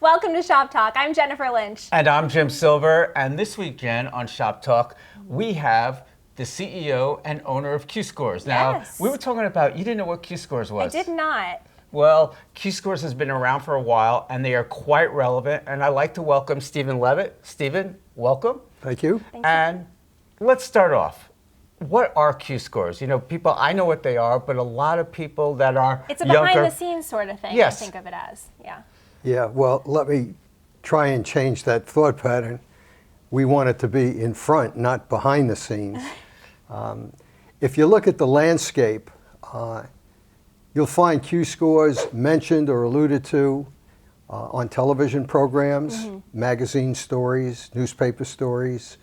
Welcome to Shop Talk. I'm Jennifer Lynch. And I'm Jim Silver. And this weekend on Shop Talk, we have the CEO and owner of QScores. Now, Yes. we were talking about, you didn't know what QScores was. I did not. Well, QScores has been around for a while, and they are quite relevant. And I'd like to welcome Stephen Levitt. Stephen, welcome. Thank you. And let's start off. What are QScores? You know, people, I know what they are, but a lot of people that are It's a younger, behind-the-scenes sort of thing, Yes. I think of it as. Yeah. Yeah, well, let me try and change that thought pattern. We want it to be in front, not behind the scenes. If you look at the landscape, you'll find QScores mentioned or alluded to on television programs, magazine stories, newspaper stories.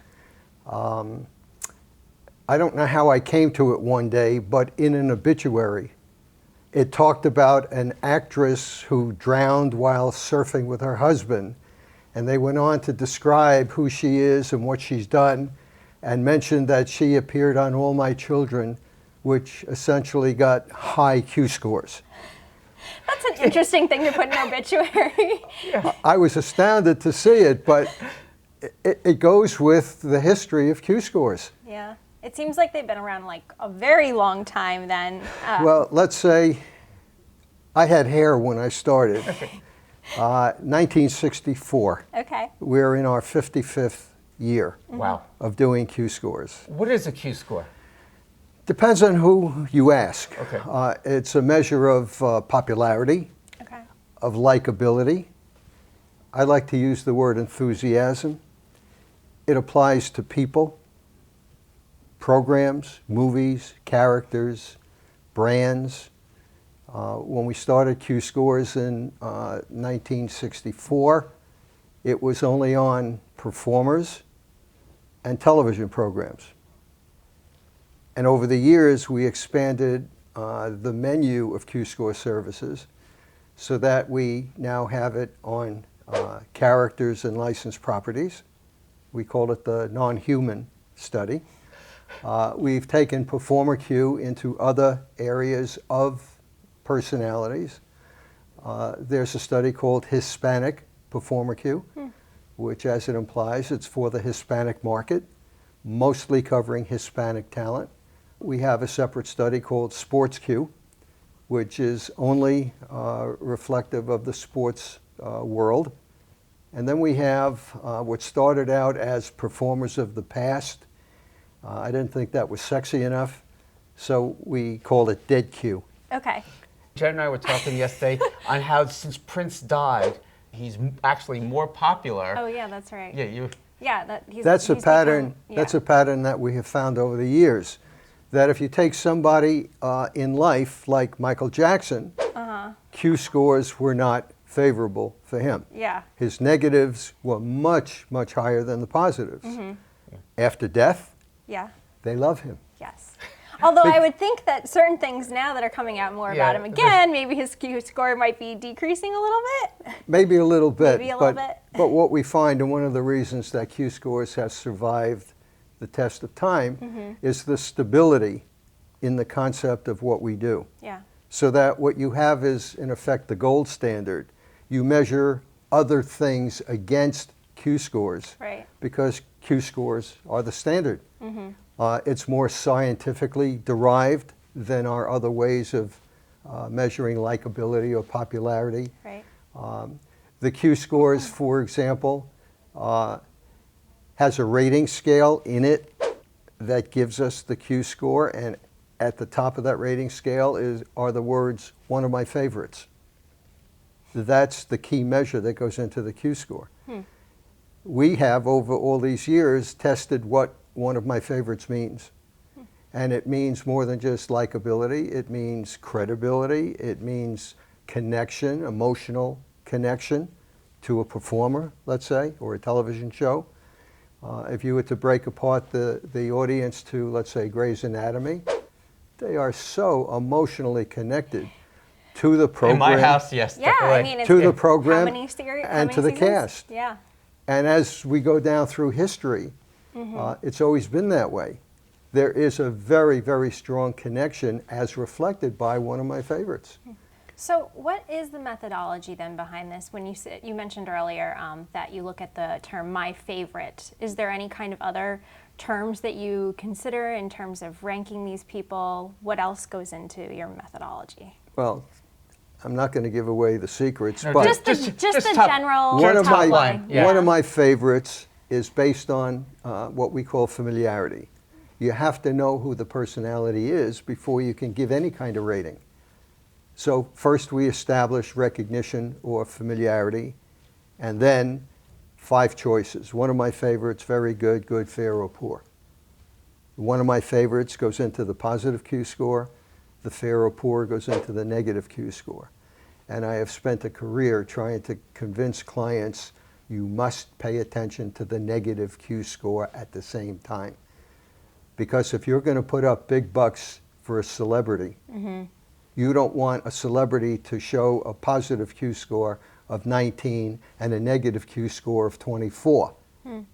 I don't know how I came to it one day, but in an obituary, it talked about an actress who drowned while surfing with her husband. And they went on to describe who she is and what she's done, and mentioned that she appeared on All My Children, which essentially got high QScores. That's an interesting thing to put in an obituary. I was astounded to see it, but it goes with the history of QScores. Yeah. It seems like they've been around like a very long time then. Well, let's say I had hair when I started. 1964. Okay. We're in our 55th year Wow. of doing QScores. What is a Q-score? Depends on who you ask. Okay. It's a measure of popularity, Okay. of likability. I like to use the word enthusiasm. It applies to people, programs, movies, characters, brands. When we started QScores in 1964, it was only on performers and television programs. And over the years, we expanded the menu of QScore services so that we now have it on characters and licensed properties. We call it the non-human study. We've taken Performer Q into other areas of personalities. There's a study called Hispanic Performer Q, which, as it implies, it's for the Hispanic market, mostly covering Hispanic talent. We have a separate study called Sports Q, which is only reflective of the sports world. And then we have what started out as performers of the past. I didn't think that was sexy enough, so we called it Dead Q. Okay. Jen and I were talking yesterday on how since Prince died, he's actually more popular. Oh yeah, that's right. Yeah, Yeah, That's a he's pattern. become- yeah. That's a pattern that we have found over the years. That if you take somebody in life like Michael Jackson, QScores were not favorable for him. Yeah. His negatives were much, much higher than the positives. After death, Yeah. they love him. Yes. Although I would think that certain things now that are coming out more about Yeah, him again, maybe his Q score might be decreasing a little bit. Maybe a little bit. Maybe a little bit. But what we find, and one of the reasons that QScores has survived the test of time, is the stability in the concept of what we do. Yeah. So that what you have is, in effect, the gold standard. You measure other things against QScores Right. because QScores are the standard. It's more scientifically derived than our other ways of measuring likability or popularity. Right. The QScores, for example, has a rating scale in it that gives us the Q score, and at the top of that rating scale are the words, "one of my favorites." That's the key measure that goes into the Q score. We have, over all these years, tested what one of my favorites means. And it means more than just likability. It means credibility. It means connection, emotional connection to a performer, let's say, or a television show. If you were to break apart the audience to, let's say, Grey's Anatomy, they are so emotionally connected to the program. In my house, yes. Yeah, definitely. I mean, it's to the how program many and to the seasons? cast. Yeah. And as we go down through history, it's always been that way. There is a very, very strong connection as reflected by one of my favorites. So what is the methodology then behind this? When you mentioned earlier that you look at the term "my favorite," is there any kind of other terms that you consider in terms of ranking these people? What else goes into your methodology? Well, I'm not going to give away the secrets, No, but Just the top- general one of top my line. Yeah. one of my favorites is based on what we call familiarity. You have to know who the personality is before you can give any kind of rating. So first we establish recognition or familiarity, and then 5 choices. One of my favorites, very good, good, fair, or poor. One of my favorites goes into the positive Q score. The fair or poor goes into the negative Q score. And I have spent a career trying to convince clients you must pay attention to the negative Q score at the same time. Because if you're going to put up big bucks for a celebrity, you don't want a celebrity to show a positive Q score of 19 and a negative Q score of 24. You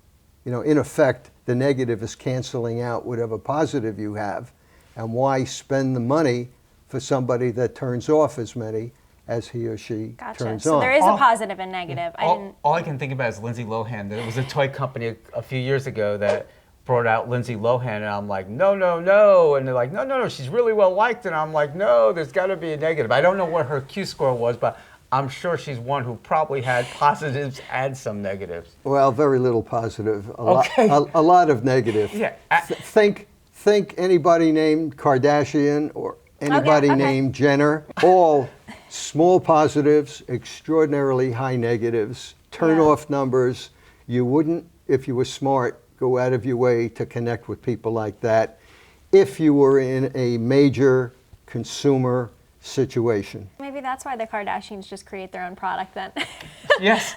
know, in effect, the negative is canceling out whatever positive you have. And why spend the money for somebody that turns off as many as he or she Gotcha. turns So on? there is a positive and negative. All I can think about is Lindsay Lohan. There was a toy company a few years ago that brought out Lindsay Lohan, and I'm like, no, no, no. And they're like, no, no, no, she's really well liked. And I'm like, no, there's got to be a negative. I don't know what her Q score was, but I'm sure she's one who probably had positives and some negatives. Well, very little positive, Okay. a lot of negative. Yeah. Think anybody named Kardashian or anybody okay. named Jenner, all small positives, extraordinarily high negatives, turn Yeah. off numbers. You wouldn't, if you were smart, go out of your way to connect with people like that if you were in a major consumer situation. Maybe that's why the Kardashians just create their own product then. Yes.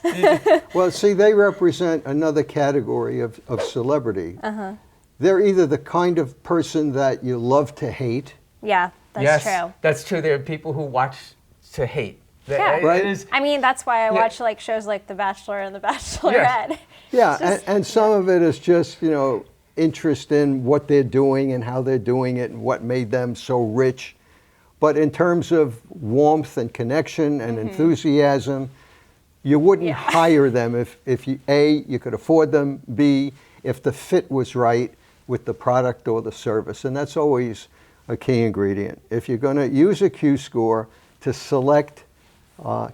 Well, see, they represent another category of celebrity. They're either the kind of person that you love to hate. Yeah, that's Yes, true. that's true. There are people who watch to hate. Yeah. Right. It is, I mean, that's why I Yeah. watch like shows like The Bachelor and The Bachelorette. Yeah, Just- and some of it is just, you know, interest in what they're doing and how they're doing it and what made them so rich. But in terms of warmth and connection and enthusiasm, you wouldn't Yeah. hire them if you, A, you could afford them, B, if the fit was right with the product or the service. And that's always a key ingredient. If you're going to use a Q score to select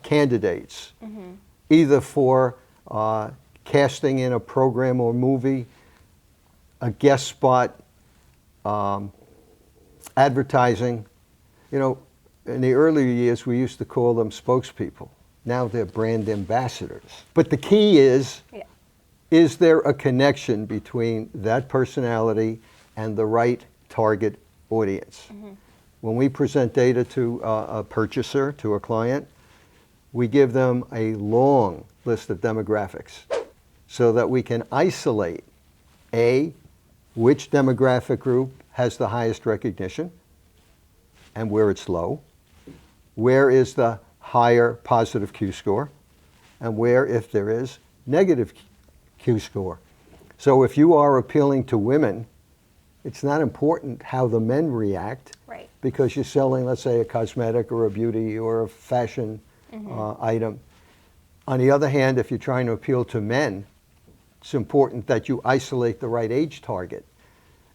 candidates, either for casting in a program or movie, a guest spot, advertising. You know, in the earlier years, we used to call them spokespeople. Now they're brand ambassadors. But the key is there a connection between that personality and the right target audience? When we present data to a purchaser, to a client, we give them a long list of demographics so that we can isolate, A, which demographic group has the highest recognition and where it's low, where is the higher positive Q score, and where, if there is, negative Q score. So if you are appealing to women, it's not important how the men react, Right. because you're selling, let's say, a cosmetic or a beauty or a fashion item. On the other hand, if you're trying to appeal to men, it's important that you isolate the right age target,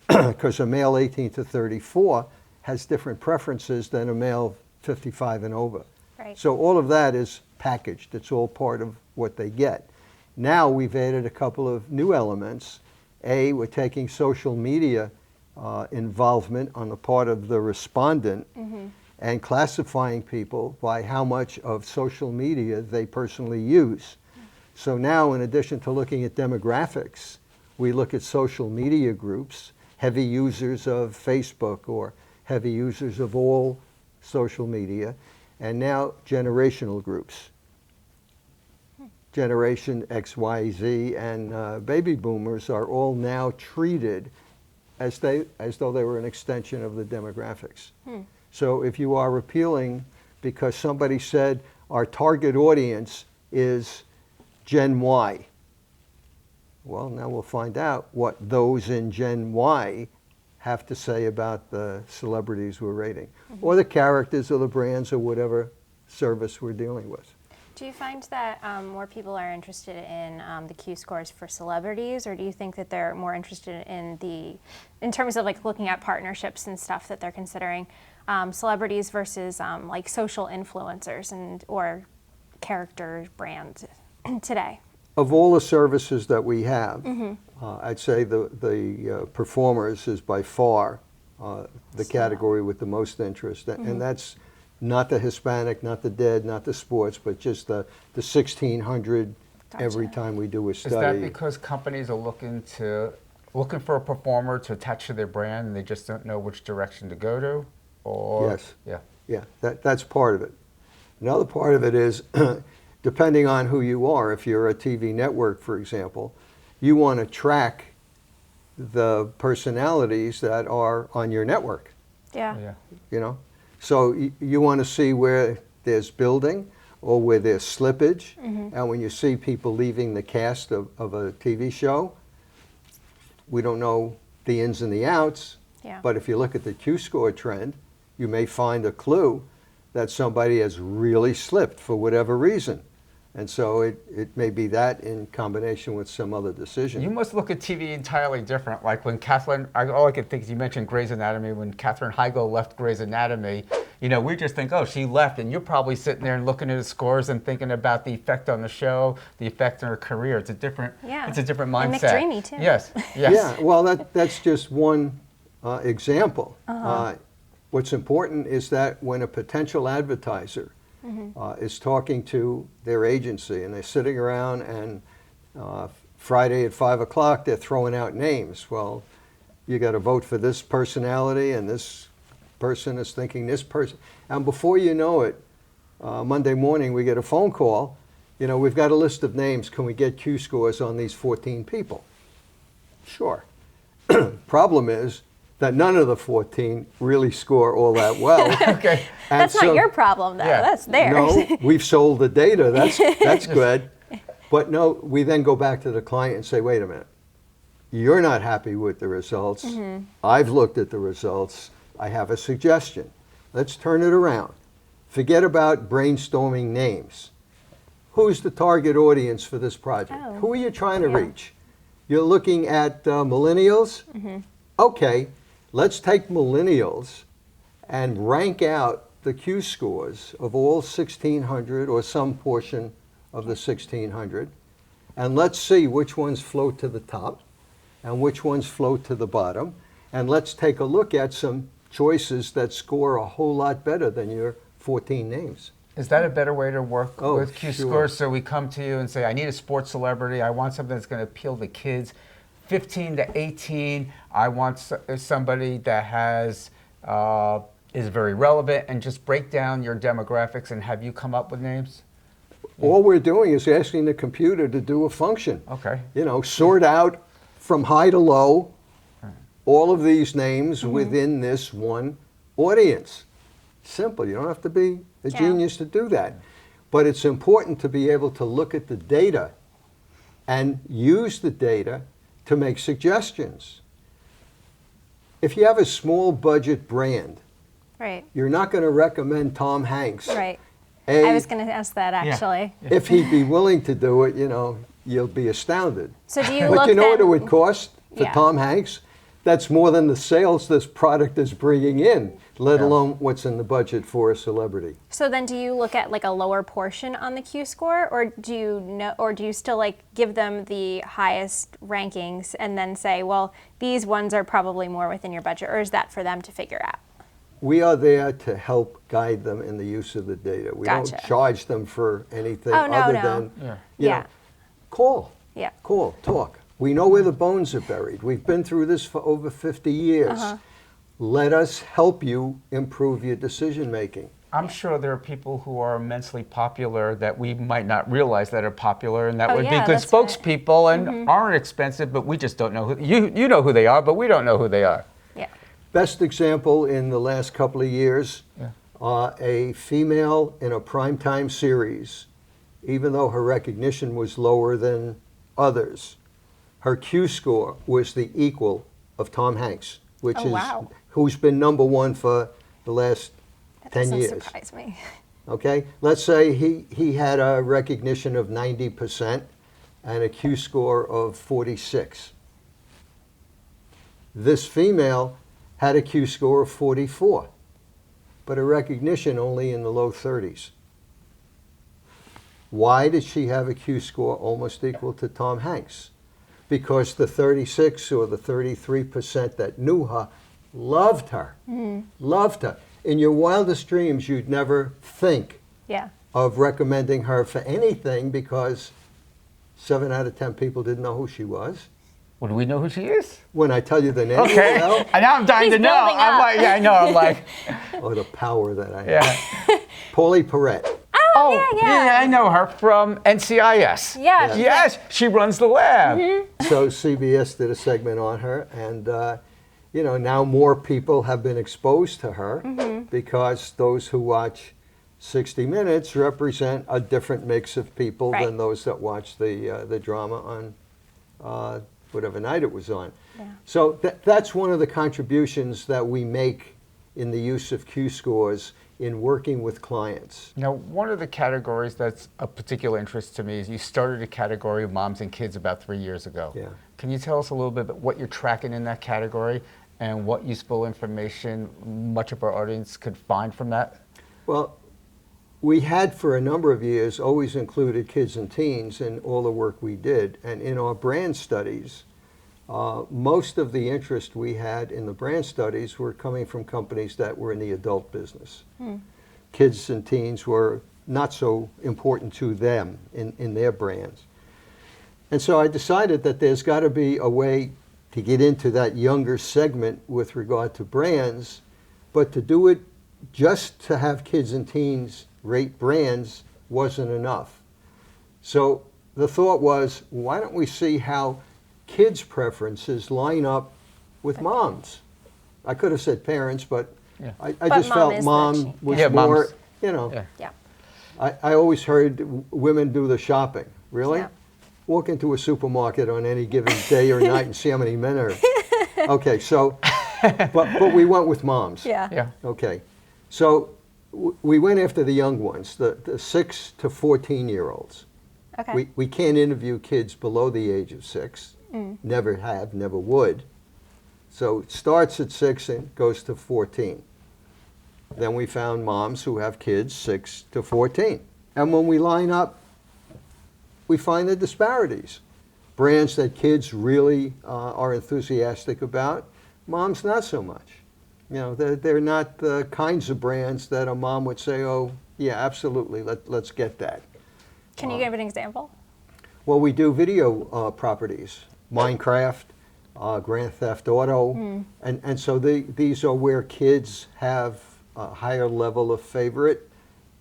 because a male 18 to 34 has different preferences than a male 55 and over. Right. So all of that is packaged. It's all part of what they get. Now we've added a couple of new elements. A, we're taking social media involvement on the part of the respondent and classifying people by how much of social media they personally use. So now, in addition to looking at demographics, we look at social media groups, heavy users of Facebook or heavy users of all social media, and now generational groups. Generation X, Y, Z, and baby boomers are all now treated as though they were an extension of the demographics. So if you are appealing because somebody said our target audience is Gen Y, well, now we'll find out what those in Gen Y have to say about the celebrities we're rating, or the characters or the brands or whatever service we're dealing with. Do you find that more people are interested in the Q scores for celebrities, or do you think that they're more interested in terms of like looking at partnerships and stuff that they're considering, celebrities versus like social influencers or character brands today? Of all the services that we have, I'd say the performers is by far the category with the most interest, and that's not the Hispanic, not the dead, not the sports, but just the 1,600 every time we do a study. Is that because companies are looking for a performer to attach to their brand, and they just don't know which direction to go to? Or Yes. Yeah. Yeah, that's part of it. Another part of it is, depending on who you are, if you're a TV network, for example, you want to track the personalities that are on your network, Yeah. Yeah. you know? So you want to see where there's building or where there's slippage. And when you see people leaving the cast of a TV show, we don't know the ins and the outs. Yeah. But if you look at the Q-score trend, you may find a clue that somebody has really slipped for whatever reason. And so it may be that in combination with some other decision. You must look at TV entirely different. Like when all I could think is you mentioned Grey's Anatomy. When Katherine Heigl left Grey's Anatomy, we just think, oh, she left, and you're probably sitting there and looking at the scores and thinking about the effect on the show, the effect on her career. It's a different mindset. And McDreamy too. Yes. Yeah, well, that's just one example. What's important is that when a potential advertiser is talking to their agency and they're sitting around and Friday at 5 o'clock they're throwing out names. Well, you got to vote for this personality and this person is thinking this person. And before you know it, Monday morning we get a phone call. We've got a list of names. Can we get Q scores on these 14 people? Sure. Problem is that none of the 14 really score all that well. Okay. That's not your problem, though. Yeah. That's theirs. No, we've sold the data. That's good. But no, we then go back to the client and say, wait a minute. You're not happy with the results. I've looked at the results. I have a suggestion. Let's turn it around. Forget about brainstorming names. Who's the target audience for this project? Oh. Who are you trying to reach? You're looking at millennials? Okay, let's take millennials and rank out the Q scores of all 1,600 or some portion of the 1,600, and let's see which ones float to the top and which ones float to the bottom, and let's take a look at some choices that score a whole lot better than your 14 names. Is that a better way to work with Q sure. scores? So we come to you and say, I need a sports celebrity. I want something that's going to appeal to kids 15 to 18. I want somebody that has is very relevant, and just break down your demographics and have you come up with names? All we're doing is asking the computer to do a function. Okay. Sort out from high to low all of these names within this one audience. Simple. You don't have to be a genius to do that. But it's important to be able to look at the data and use the data to make suggestions. If you have a small budget brand, Right. you're not going to recommend Tom Hanks. Right. A, I was going to ask that actually. if he'd be willing to do it, you'll be astounded. So do you But look you know what then- it would cost for Yeah. Tom Hanks? That's more than the sales this product is bringing in, let alone what's in the budget for a celebrity. So then do you look at like a lower portion on the Q score, or do you still like give them the highest rankings and then say, well, these ones are probably more within your budget, or is that for them to figure out? We are there to help guide them in the use of the data. We don't Gotcha. charge them for anything Oh, no, other no. than, Yeah. you Yeah. know, call. Yeah. Call, talk. We know where the bones are buried. We've been through this for over 50 years. Let us help you improve your decision making. I'm sure there are people who are immensely popular that we might not realize that are popular, and that would be good that's right. spokespeople and aren't expensive, but we just don't know who. You know who they are, but we don't know who they are. Yeah. Best example in the last couple of years, a female in a primetime series, even though her recognition was lower than others, her Q score was the equal of Tom Hanks, which Oh, wow. who's been number one for the last That 10 doesn't years. surprise me. Okay, let's say he had a recognition of 90% and a Q score of 46. This female had a Q score of 44, but a recognition only in the low 30s. Why did she have a Q score almost equal to Tom Hanks? Because the 36 or the 33% that knew her loved her, loved her. In your wildest dreams, you'd never think Yeah. of recommending her for anything because 7 out of 10 people didn't know who she was. Well, do we know who she is? When I tell you the name, Okay. you know, And now I'm dying He's to know. building I'm up. like, yeah, I know. I'm like, oh, the power that I have. yeah. Paulie Perrette. Oh, yeah. I know her from NCIS. Yeah. Yes, she runs the lab. So CBS did a segment on her, and now more people have been exposed to her because those who watch 60 Minutes represent a different mix of people Right. than those that watch the drama on whatever night it was on. Yeah. So that's one of the contributions that we make in the use of Q scores in working with clients. Now, one of the categories that's of particular interest to me is you started a category of moms and kids about 3 years ago. Yeah. Can you tell us a little bit about what you're tracking in that category and what useful information much of our audience could find from that? Well, we had for a number of years always included kids and teens in all the work we did. And in our brand studies, most of the interest we had in the brand studies were coming from companies that were in the adult business. Kids and teens were not so important to them in their brands. And so I decided that there's got to be a way to get into that younger segment with regard to brands, but to do it just to have kids and teens rate brands wasn't enough. So the thought was, why don't we see how kids' preferences line up with moms? I could have said parents, but Yeah. I But just mom felt is mom the- was Yeah, more, mom's- Yeah. Yeah. I always heard women do the shopping. Really? Yeah. Walk into a supermarket on any given day or night and see how many men are. Okay, so, but we went with moms. Yeah. Yeah. Okay, so we went after the young ones, the 6 to 14-year-olds. Okay. We can't interview kids below the age of 6. Never have, never would. So it starts at 6 and goes to 14. Then we found moms who have kids 6 to 14. And when we line up, we find the disparities. Brands that kids really are enthusiastic about, moms not so much. You know, they're not the kinds of brands that a mom would say, oh, yeah, absolutely, let's get that. Can you give an example? Well, we do video properties, Minecraft, Grand Theft Auto, and so these are where kids have a higher level of favorite.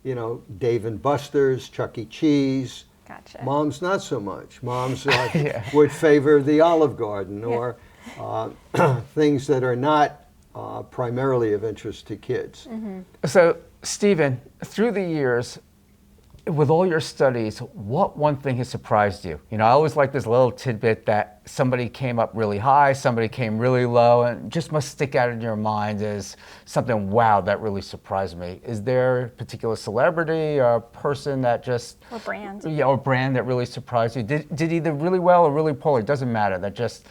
You know, Dave and Buster's, Chuck E. Cheese. Gotcha. Moms not so much. Moms Yeah. would favor the Olive Garden or things that are not primarily of interest to kids. So, Stephen, through the years, with all your studies, what one thing has surprised you? You know, I always like this little tidbit that somebody came up really high, somebody came really low, and just must stick out in your mind as something, wow, that really surprised me. Is there a particular celebrity or person that just... Or brand. Yeah, or brand that really surprised you? Did either really well or really poorly? It doesn't matter. That just,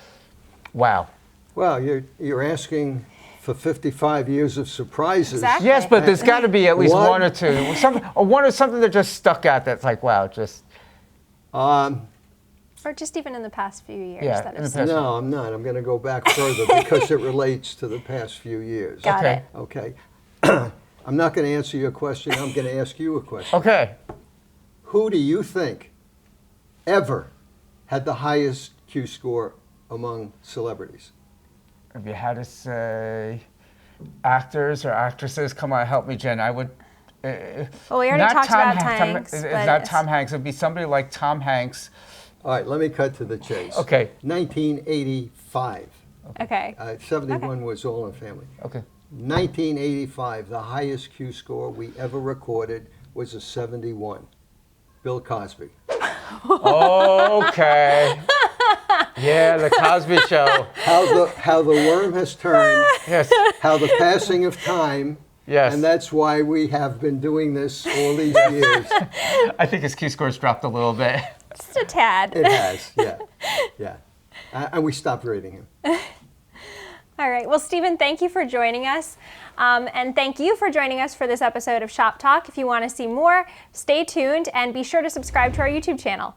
wow. Well, you're asking for 55 years of surprises. Exactly. Yes, but there's got to be at least One- one or two. Something that just stuck out that's like, wow, just... Or just even in the past few years. Yeah, that in has- the past- No, I'm not. I'm going to go back further because it relates to the past few years. Got Okay. it. Okay. I'm not going to answer your question. I'm going to ask you a question. Okay. Who do you think ever had the highest Q score among celebrities? If you had to say actors or actresses, come on, help me, Jen. I would... Well, we already not talked about Hanks. Hanks, It's but not it's- Tom Hanks. It would be somebody like Tom Hanks. All right, let me cut to the chase. Okay. 1985. Okay. 71 was All in the Family. Okay. 1985, the highest Q score we ever recorded was a 71. Bill Cosby. Okay. Yeah, the Cosby Show. How the worm has turned, Yes. how the passing of time Yes. And that's why we have been doing this all these years. I think his Q-scores dropped a little bit. Just a tad. It has, yeah. Yeah. And we stopped rating him. All right. Well, Stephen, thank you for joining us. And thank you for joining us for this episode of Shop Talk. If you want to see more, stay tuned and be sure to subscribe to our YouTube channel.